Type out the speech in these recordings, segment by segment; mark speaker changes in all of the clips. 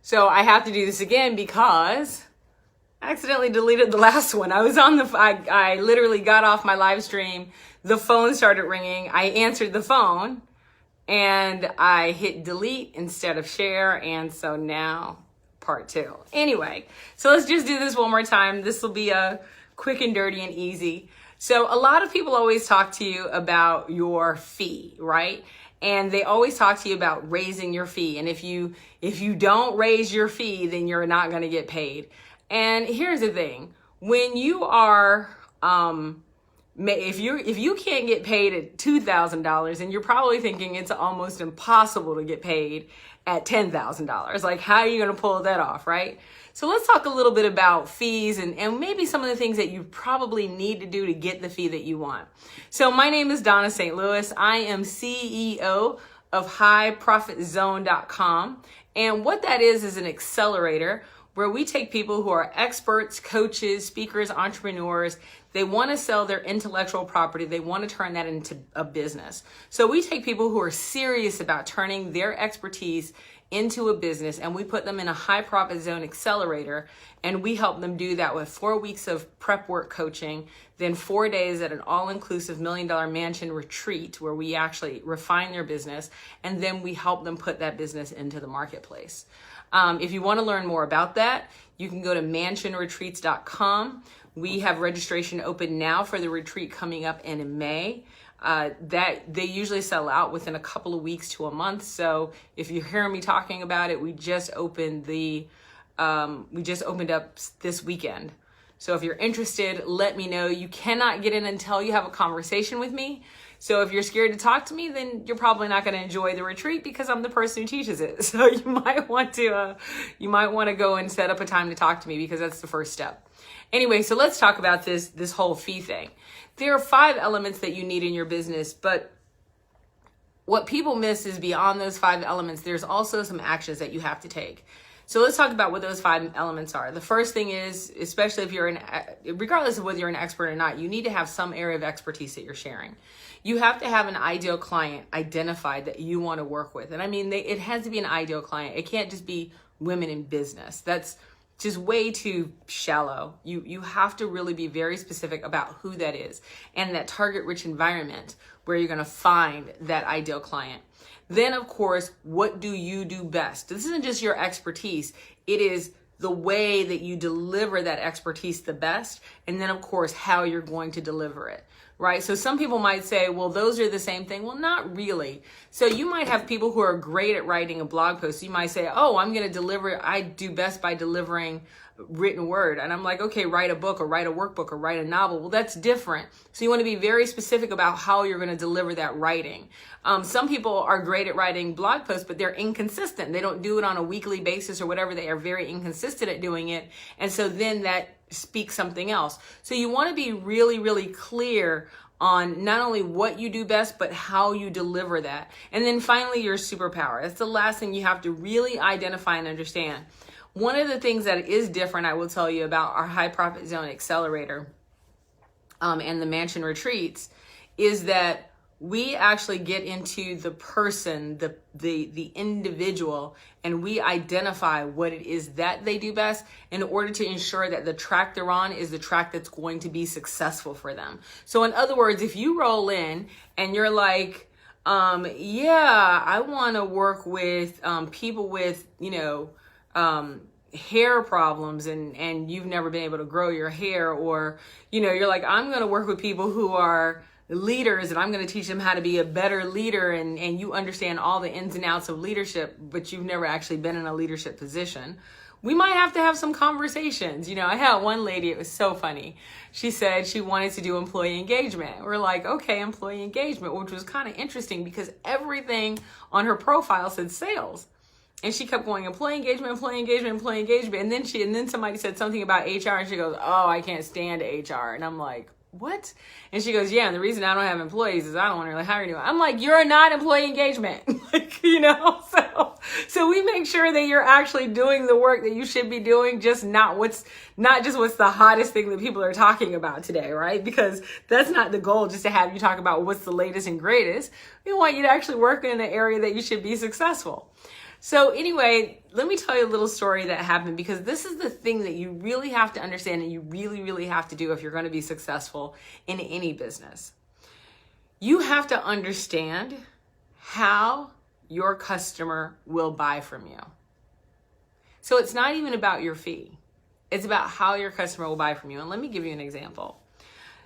Speaker 1: So I have to do this again because I accidentally deleted the last one. I was on I literally got off my live stream. The phone started ringing. I answered the phone and I hit delete instead of share. And so now part 2. Anyway, so let's just do this one more time. This will be a quick and dirty and easy. So a lot of people always talk to you about your fee, right? And they always talk to you about raising your fee. And if you don't raise your fee, then you're not going to get paid. And here's the thing. When you are, if you can't get paid at $2,000, then you're probably thinking it's almost impossible to get paid at $10,000. Like, how are you going to pull that off, right? So let's talk a little bit about fees and maybe some of the things that you probably need to do to get the fee that you want. So my name is Dawnna St. Louis. I am CEO of highprofitzone.com. And what that is an accelerator where we take people who are experts, coaches, speakers, entrepreneurs. They want to sell their intellectual property. They want to turn that into a business. So we take people who are serious about turning their expertise into a business, and we put them in a high profit zone accelerator, and we help them do that with 4 weeks of prep work coaching, then 4 days at an all-inclusive $1 Million Mansion retreat where we actually refine their business, and then we help them put that business into the marketplace. If you want to learn more about that, you can go to mansionretreats.com. We have registration open now for the retreat coming up in May. That they usually sell out within a couple of weeks to a month. So if you hear me talking about it, we just opened up this weekend. So if you're interested, let me know. You cannot get in until you have a conversation with me. So if you're scared to talk to me, then you're probably not going to enjoy the retreat because I'm the person who teaches it. So you might want to go and set up a time to talk to me because that's the first step. Anyway, so let's talk about this whole fee thing. There are 5 elements that you need in your business, but what people miss is beyond those 5 elements, there's also some actions that you have to take. So let's talk about what those 5 elements are. The first thing is, especially if regardless of whether you're an expert or not, you need to have some area of expertise that you're sharing. You have to have an ideal client identified that you want to work with. And I mean, it has to be an ideal client. It can't just be women in business. That's just way too shallow. You have to really be very specific about who that is and that target rich environment where you're going to find that ideal client. Then, of course, what do you do best? This isn't just your expertise. It is the way that you deliver that expertise the best. And then, of course, how you're going to deliver it, right? So some people might say, well, those are the same thing. Well, not really. So you might have people who are great at writing a blog post. You might say, oh, I do best by delivering written word. And I'm like, okay, write a book or write a workbook or write a novel. Well, that's different. So you want to be very specific about how you're going to deliver that writing. Some people are great at writing blog posts, but they're inconsistent. They don't do it on a weekly basis or whatever. They are very inconsistent at doing it. And so then that speaks something else. So you want to be really, really clear on not only what you do best, but how you deliver that. And then finally, your superpower. That's the last thing you have to really identify and understand. One of the things that is different, I will tell you about our high profit zone accelerator and the mansion retreats is that we actually get into the person, the individual, and we identify what it is that they do best in order to ensure that the track they're on is the track that's going to be successful for them. So in other words, if you roll in and you're like, I want to work with people with, hair problems and you've never been able to grow your hair, or, you're like, I'm going to work with people who are leaders and I'm going to teach them how to be a better leader, and you understand all the ins and outs of leadership, but you've never actually been in a leadership position. We might have to have some conversations. I had one lady, it was so funny. She said she wanted to do employee engagement. We're like, okay, employee engagement, which was kind of interesting because everything on her profile said sales. And she kept going, employee engagement, employee engagement, employee engagement. And then somebody said something about HR and she goes, oh, I can't stand HR. And I'm like, what? And she goes, yeah, and the reason I don't have employees is I don't want to really hire anyone. I'm like, you're not employee engagement. So we make sure that you're actually doing the work that you should be doing, just not just what's the hottest thing that people are talking about today, right? Because that's not the goal, just to have you talk about what's the latest and greatest. We want you to actually work in an area that you should be successful. So anyway, let me tell you a little story that happened, because this is the thing that you really have to understand and you really, really have to do if you're going to be successful in any business. You have to understand how your customer will buy from you. So it's not even about your fee. It's about how your customer will buy from you. And let me give you an example.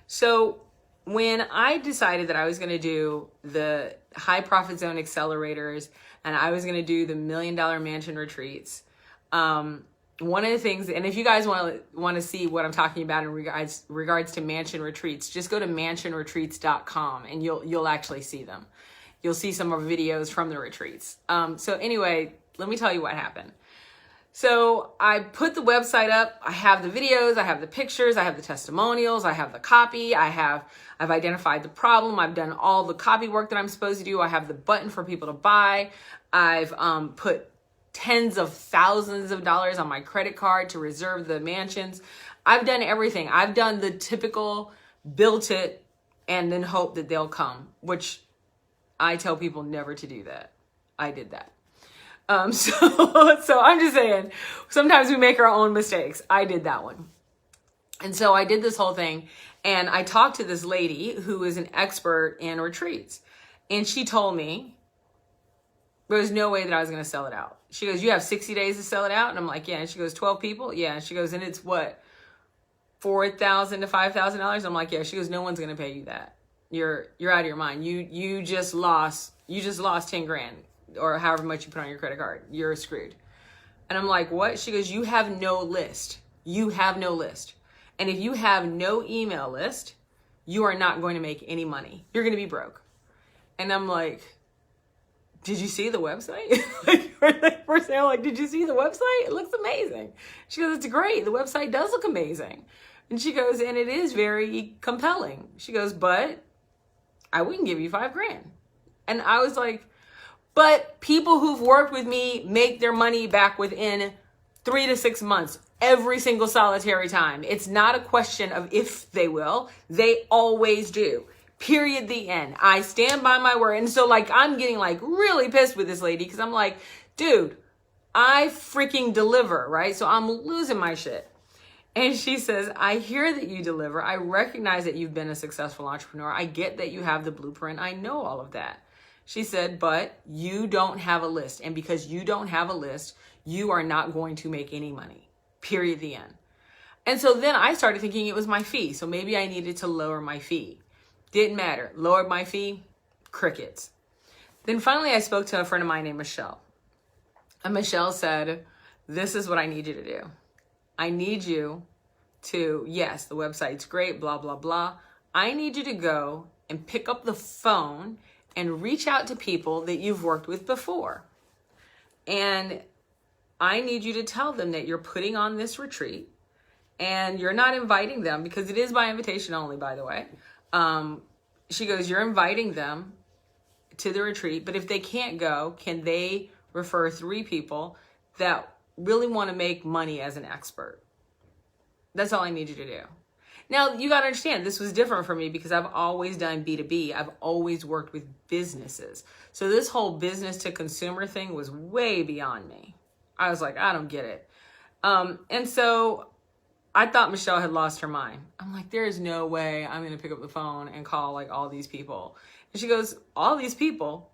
Speaker 1: So when I decided that I was going to do the high profit zone accelerators and I was going to do the $1 million mansion retreats, one of the things, and if you guys want to see what I'm talking about in regards to mansion retreats, just go to mansionretreats.com and you'll actually see them. You'll see some of our videos from the retreats. So anyway, let me tell you what happened. So I put the website up. I have the videos, I have the pictures, I have the testimonials, I have the copy, I've identified the problem, I've done all the copy work that I'm supposed to do, I have the button for people to buy, I've put tens of thousands of dollars on my credit card to reserve the mansions. I've done everything. I've done the typical built it and then hope that they'll come, which I tell people never to do that. I did that. So I'm just saying, sometimes we make our own mistakes. I did that one. And so I did this whole thing, and I talked to this lady who is an expert in retreats, and she told me there was no way that I was going to sell it out. She goes, you have 60 days to sell it out? And I'm like, yeah. And she goes, 12 people? Yeah. And she goes, and it's what, $4,000 to $5,000? I'm like, yeah. She goes, no one's going to pay you that. You're out of your mind. You just lost 10 grand. Or however much you put on your credit card, you're screwed. And I'm like, what? She goes, you have no list. You have no list. And if you have no email list, you are not going to make any money. You're going to be broke. And I'm like, did you see the website? First thing I'm like, did you see the website? It looks amazing. She goes, it's great. The website does look amazing. And she goes, and it is very compelling. She goes, but I wouldn't give you $5 grand. And I was like, but people who've worked with me make their money back within 3 to 6 months, every single solitary time. It's not a question of if they will. They always do. Period, the end. I stand by my word. And so I'm getting really pissed with this lady, because I'm like, dude, I freaking deliver, right? So I'm losing my shit. And she says, I hear that you deliver. I recognize that you've been a successful entrepreneur. I get that you have the blueprint. I know all of that. She said, but you don't have a list. And because you don't have a list, you are not going to make any money. Period, the end. And so then I started thinking it was my fee. So maybe I needed to lower my fee. Didn't matter. Lowered my fee, crickets. Then finally I spoke to a friend of mine named Michelle. And Michelle said, this is what I need you to do. I need you to, yes, the website's great, blah, blah, blah. I need you to go and pick up the phone and reach out to people that you've worked with before. And I need you to tell them that you're putting on this retreat and you're not inviting them, because it is by invitation only, by the way. She goes, you're inviting them to the retreat, but if they can't go, can they refer 3 people that really want to make money as an expert? That's all I need you to do. Now, you got to understand, this was different for me because I've always done B2B. I've always worked with businesses. So this whole business to consumer thing was way beyond me. I was like, I don't get it. And so I thought Michelle had lost her mind. I'm like, there is no way I'm going to pick up the phone and call all these people. And she goes, all these people?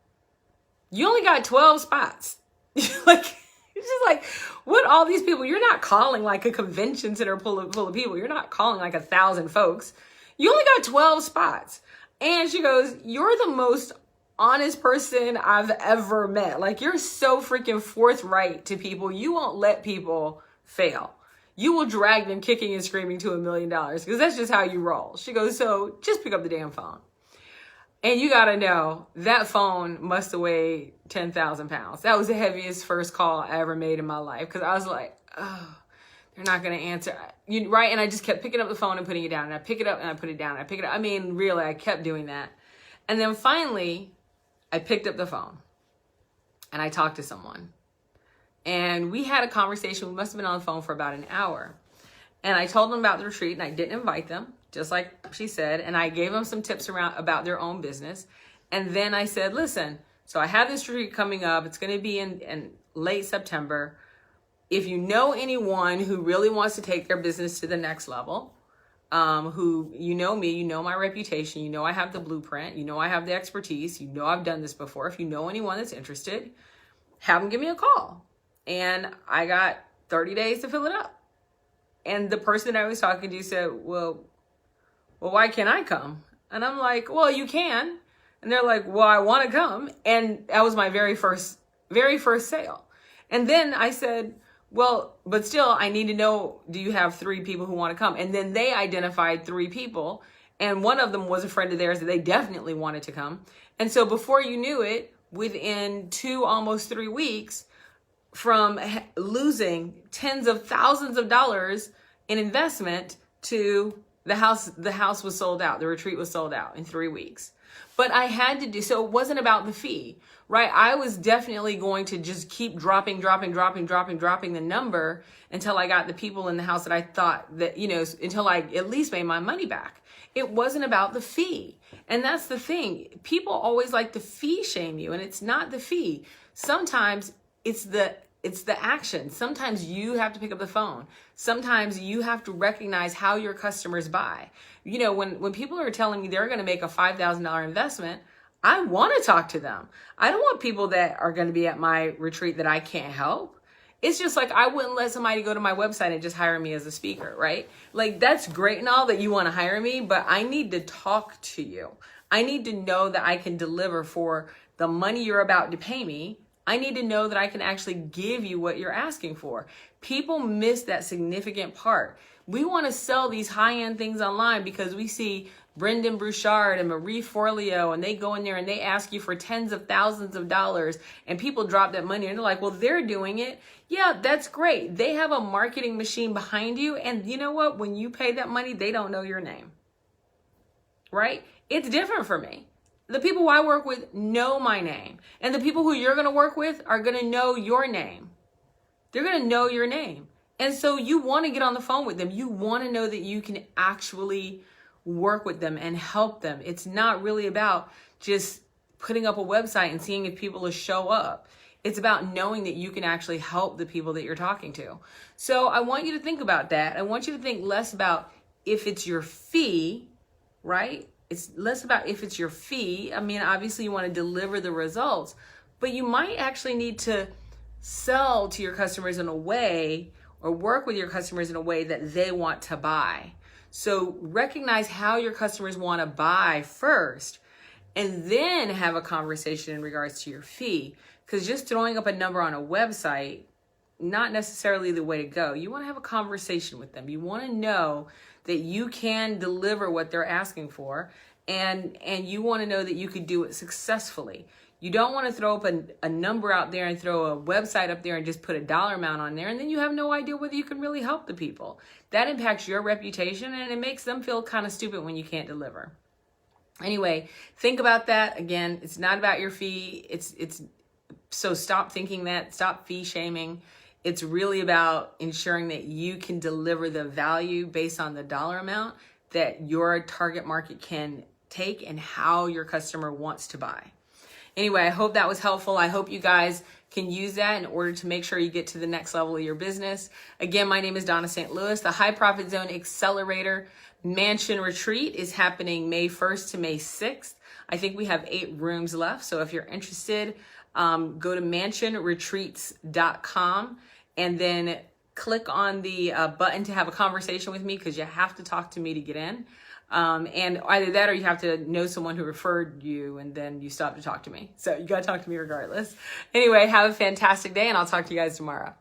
Speaker 1: You only got 12 spots. It's just like, what, all these people? You're not calling a convention center full of people. You're not calling 1,000 folks. You only got 12 spots. And she goes, you're the most honest person I've ever met. You're so freaking forthright to people. You won't let people fail. You will drag them kicking and screaming to $1 million, because that's just how you roll. She goes, so just pick up the damn phone. And you got to know, that phone must have weighed 10,000 pounds. That was the heaviest first call I ever made in my life. Because I was like, oh, they're not going to answer. Right? And I just kept picking up the phone and putting it down. And I pick it up and I put it down. And I pick it up. I mean, really, I kept doing that. And then finally, I picked up the phone. And I talked to someone. And we had a conversation. We must have been on the phone for about an hour. And I told them about the retreat, and I didn't invite them, just like she said. And I gave them some tips about their own business. And then I said, listen, so I have this retreat coming up. It's going to be in late September. If you know anyone who really wants to take their business to the next level, who, you know me, you know my reputation, you know I have the blueprint, you know I have the expertise, you know I've done this before. If you know anyone that's interested, have them give me a call. And I got 30 days to fill it up. And the person I was talking to said, well, why can't I come? And I'm like, well, you can. And they're like, well, I want to come. And that was my very first sale. And then I said, well, but still, I need to know, do you have 3 people who want to come? And then they identified 3 people. And one of them was a friend of theirs that they definitely wanted to come. And so before you knew it, within 2, almost 3 weeks, from losing tens of thousands of dollars in investment to the house was sold out. The retreat was sold out in 3 weeks. But I had to do, so it wasn't about the fee, right? I was definitely going to just keep dropping the number until I got the people in the house that I thought that, until I at least made my money back. It wasn't about the fee. And that's the thing. People always like to fee shame you, and it's not the fee. Sometimes it's the action. Sometimes you have to pick up the phone. Sometimes you have to recognize how your customers buy. When people are telling me they're going to make a $5,000 investment, I want to talk to them. I don't want people that are going to be at my retreat that I can't help. It's just like, I wouldn't let somebody go to my website and just hire me as a speaker, right? Like, that's great and all that you want to hire me, but I need to talk to you. I need to know that I can deliver for the money you're about to pay me. I need to know that I can actually give you what you're asking for. People miss that significant part. We want to sell these high-end things online because we see Brendan Bouchard and Marie Forleo, and they go in there and they ask you for tens of thousands of dollars, and people drop that money and they're like, well, they're doing it. Yeah, that's great. They have a marketing machine behind you. And you know what? When you pay that money, they don't know your name, right? It's different for me. The people who I work with know my name. And the people who you're going to work with are going to know your name. They're going to know your name. And so you want to get on the phone with them. You want to know that you can actually work with them and help them. It's not really about just putting up a website and seeing if people will show up. It's about knowing that you can actually help the people that you're talking to. So I want you to think about that. I want you to think less about if it's your fee, right? It's less about if it's your fee. I mean, obviously you want to deliver the results, but you might actually need to sell to your customers in a way, or work with your customers in a way that they want to buy. So recognize how your customers want to buy first, and then have a conversation in regards to your fee. Because just throwing up a number on a website, not necessarily the way to go. You want to have a conversation with them. You want to know that you can deliver what they're asking for, and you want to know that you could do it successfully. You don't want to throw up a number out there and throw a website up there and just put a dollar amount on there, and then you have no idea whether you can really help the people. That impacts your reputation, and it makes them feel kind of stupid when you can't deliver. Anyway, think about that. Again, it's not about your fee. So stop thinking that. Stop fee shaming. It's really about ensuring that you can deliver the value based on the dollar amount that your target market can take and how your customer wants to buy. Anyway, I hope that was helpful. I hope you guys can use that in order to make sure you get to the next level of your business. Again, my name is Dawnna St. Louis. The High Profit Zone Accelerator Mansion Retreat is happening May 1st to May 6th. I think we have 8 rooms left. So if you're interested, go to mansionretreats.com and then click on the button to have a conversation with me, because you have to talk to me to get in. And either that or you have to know someone who referred you, and then you stop to talk to me. So you got to talk to me regardless. Anyway, have a fantastic day, and I'll talk to you guys tomorrow.